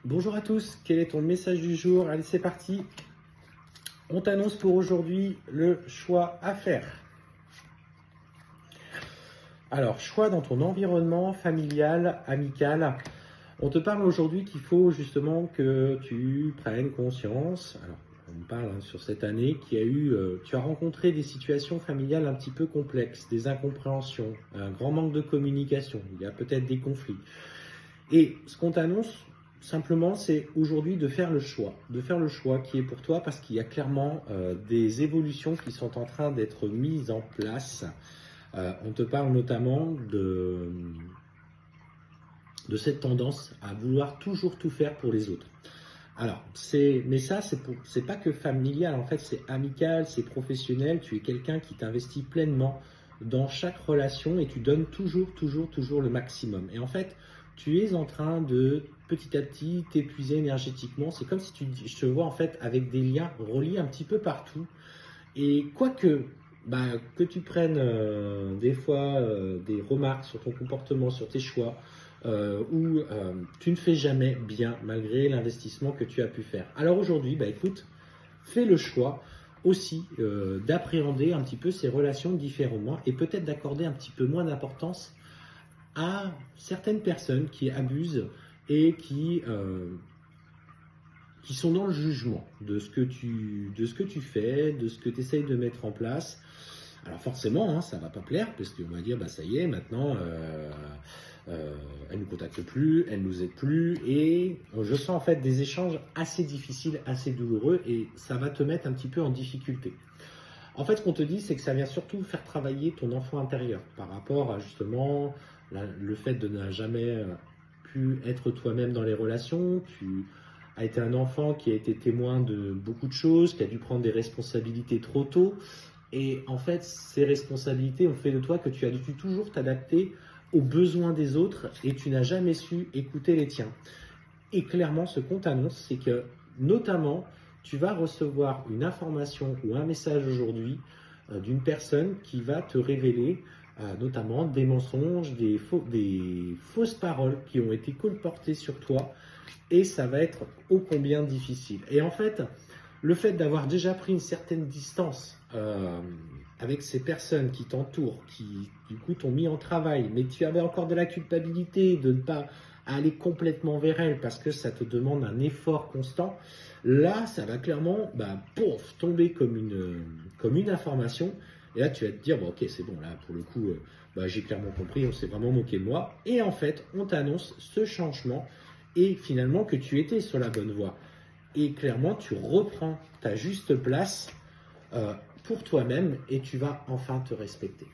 Bonjour à tous, quel est ton message du jour? Allez, c'est parti. On t'annonce pour aujourd'hui le choix à faire. Alors, choix dans ton environnement familial, amical. On te parle aujourd'hui qu'il faut justement que tu prennes conscience. Alors, on parle sur cette année tu as rencontré des situations familiales un petit peu complexes, des incompréhensions, un grand manque de communication. Il y a peut-être des conflits. Et ce qu'on t'annonce, simplement, c'est aujourd'hui de faire le choix qui est pour toi parce qu'il y a clairement des évolutions qui sont en train d'être mises en place. On te parle notamment de cette tendance à vouloir toujours tout faire pour les autres. Alors, mais ça, c'est pas que familial, en fait, c'est amical, c'est professionnel. Tu es quelqu'un qui t'investit pleinement dans chaque relation et tu donnes toujours le maximum. Et en fait, tu es en train de petit à petit t'épuiser énergétiquement. C'est comme si je te vois en fait avec des liens reliés un petit peu partout. Et quoique, que tu prennes des fois des remarques sur ton comportement, sur tes choix, où tu ne fais jamais bien malgré l'investissement que tu as pu faire. Alors aujourd'hui, écoute, fais le choix aussi d'appréhender un petit peu ces relations différemment et peut-être d'accorder un petit peu moins d'importance à certaines personnes qui abusent et qui sont dans le jugement de ce que tu fais, de ce que tu essayes de mettre en place. Alors forcément, hein, ça ne va pas plaire, parce qu'on va dire, ça y est, maintenant, elle ne nous contacte plus, elle ne nous aide plus, et je sens en fait des échanges assez difficiles, assez douloureux, et ça va te mettre un petit peu en difficulté. En fait, ce qu'on te dit, c'est que ça vient surtout faire travailler ton enfant intérieur, par rapport à justement le fait de ne jamais pu être toi-même dans les relations. Tu as été un enfant qui a été témoin de beaucoup de choses, qui a dû prendre des responsabilités trop tôt. Et en fait, ces responsabilités ont fait de toi que tu as dû toujours t'adapter aux besoins des autres et tu n'as jamais su écouter les tiens. Et clairement, ce qu'on t'annonce, c'est que notamment, tu vas recevoir une information ou un message aujourd'hui d'une personne qui va te révéler notamment des mensonges, des fausses paroles qui ont été colportées sur toi, et ça va être ô combien difficile. Et en fait, le fait d'avoir déjà pris une certaine distance avec ces personnes qui t'entourent, qui du coup t'ont mis en travail, mais tu avais encore de la culpabilité de ne pas aller complètement vers elles parce que ça te demande un effort constant, là ça va clairement tomber comme une information. Et là tu vas te dire, bon ok c'est bon, là pour le coup j'ai clairement compris, on s'est vraiment moqué de moi. Et en fait on t'annonce ce changement et finalement que tu étais sur la bonne voie. Et clairement, tu reprends ta juste place pour toi-même et tu vas enfin te respecter.